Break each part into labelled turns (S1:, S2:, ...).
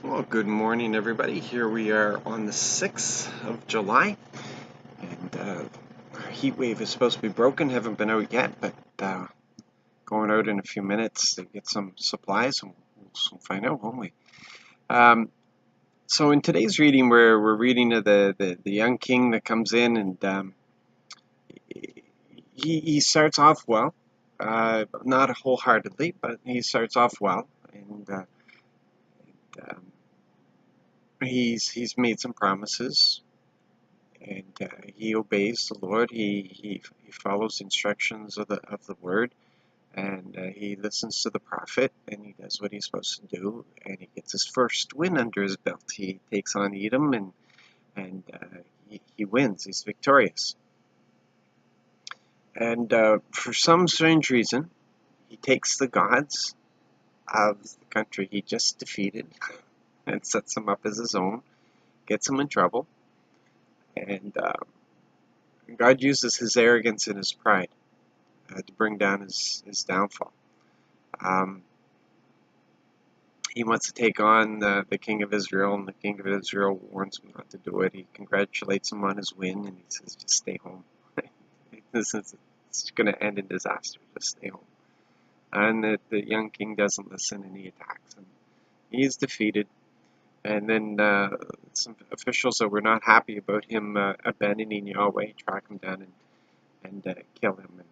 S1: Well, good morning, everybody. Here we are on the 6th of July, and our heat wave is supposed to be broken. Haven't been out yet, but going out in a few minutes to get some supplies, and we'll soon find out, won't we? So in today's reading, we're reading of the young king that comes in, and he starts off well, not wholeheartedly, but he starts off well, and um, he's made some promises. And he obeys the Lord. He follows the instructions of the word, and he listens to the prophet, and he does what he's supposed to do, and he gets his first win under his belt. He takes on Edom, and he wins. He's victorious. And for some strange reason, he takes the gods of the country he just defeated and sets them up as his own, gets him in trouble, and God uses his arrogance and his pride to bring down his downfall. He wants to take on the king of Israel, and the king of Israel warns him not to do it. He congratulates him on his win, and he says, just stay home. It's going to end in disaster. Just stay home. And the young king doesn't listen, and he attacks him. He is defeated. And then some officials that were not happy about him abandoning Yahweh track him down and kill him. And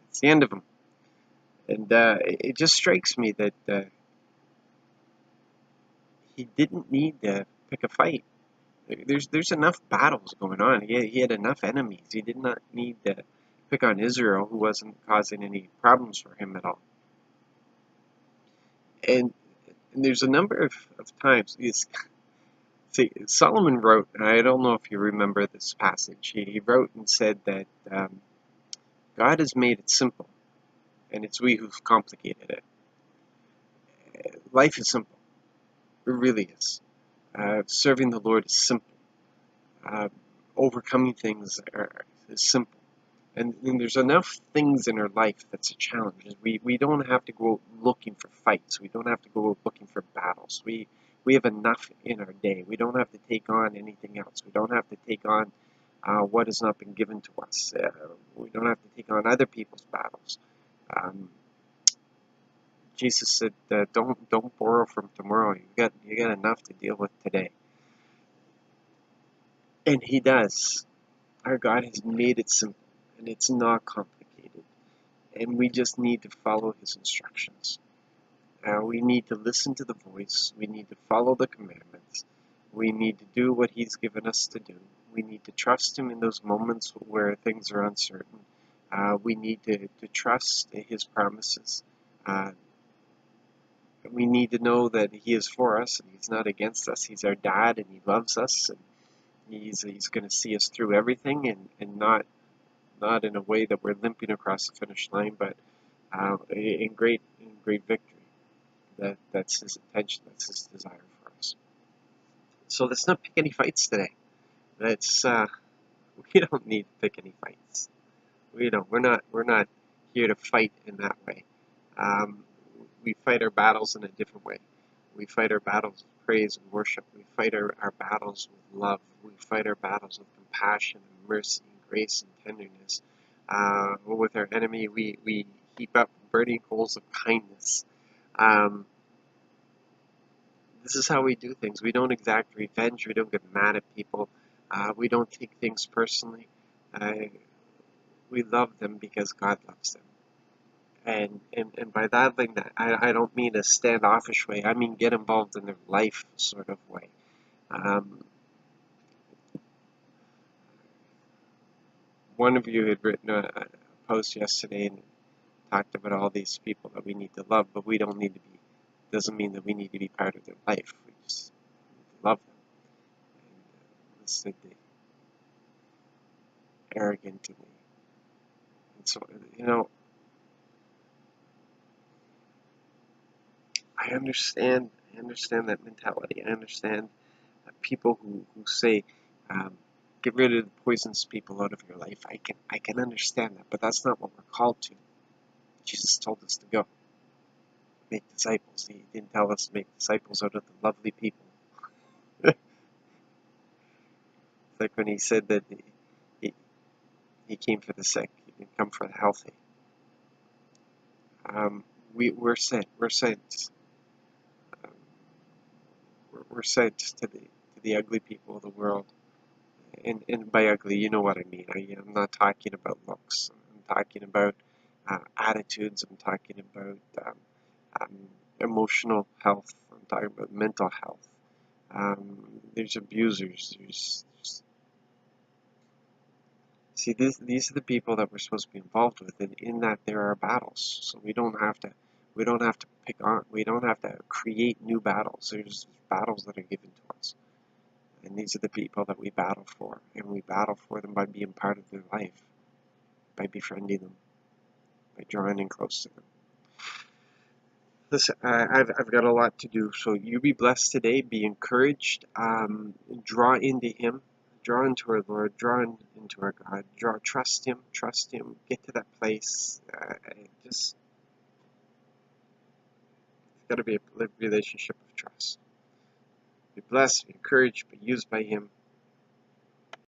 S1: it's the end of him. And it just strikes me that he didn't need to pick a fight. There's enough battles going on. He had enough enemies. He did not need to pick on Israel, who wasn't causing any problems for him at all. And there's a number of times. See, Solomon wrote, and I don't know if you remember this passage, he wrote and said that God has made it simple, and it's we who've complicated it. Life is simple. It really is. Serving the Lord is simple. Overcoming things is simple. And there's enough things in our life that's a challenge. We don't have to go looking for fights. We don't have to go looking for battles. We have enough in our day. We don't have to take on anything else. We don't have to take on what has not been given to us. We don't have to take on other people's battles. Jesus said, "Don't borrow from tomorrow. You got enough to deal with today." And He does. Our God has made it simple, and it's not complicated. And we just need to follow His instructions. We need to listen to the voice. We need to follow the commandments. We need to do what He's given us to do. We need to trust Him in those moments where things are uncertain. We need to trust His promises. We need to know that He is for us and He's not against us. He's our dad and He loves us, and He's going to see us through everything, and not in a way that we're limping across the finish line, but in great victory. That's His intention. That's His desire for us. So let's not pick any fights today. We don't need to pick any fights. We're not here to fight in that way. We fight our battles in a different way. We fight our battles with praise and worship. We fight our battles with love. We fight our battles with compassion and mercy and grace and tenderness. With our enemy, we heap up burning coals of kindness. This is how we do things. We don't exact revenge. We don't get mad at people. We don't take things personally. We love them because God loves them. And by that thing, I don't mean a standoffish way. I mean get involved in their life sort of way. One of you had written a post yesterday and talked about all these people that we need to love, but we don't need to be. Doesn't mean that we need to be part of their life. We just need to love them. And listen to the arrogant and so I understand that mentality. I understand people who say, get rid of the poisonous people out of your life. I can understand that, but that's not what we're called to. Jesus told us to go. make disciples. He didn't tell us to make disciples out of the lovely people. It's like when he said that he, he came for the sick. He didn't come for the healthy. We're sent. We're sent. Um, we're sent to the ugly people of the world. And by ugly, you know what I mean. I'm not talking about looks. I'm talking about attitudes. I'm talking about um, emotional health. I'm talking about mental health. There's abusers. See, these are the people that we're supposed to be involved with, and in that there are battles. So we don't have to we don't have to create new battles. There's battles that are given to us. And these are the people that we battle for. And we battle for them by being part of their life, by befriending them, by drawing in close to them. Listen, I've got a lot to do, so you be blessed today, be encouraged, draw into Him, draw into our Lord, draw into our God, trust Him, get to that place. It's got to be a relationship of trust. Be blessed, be encouraged, be used by Him.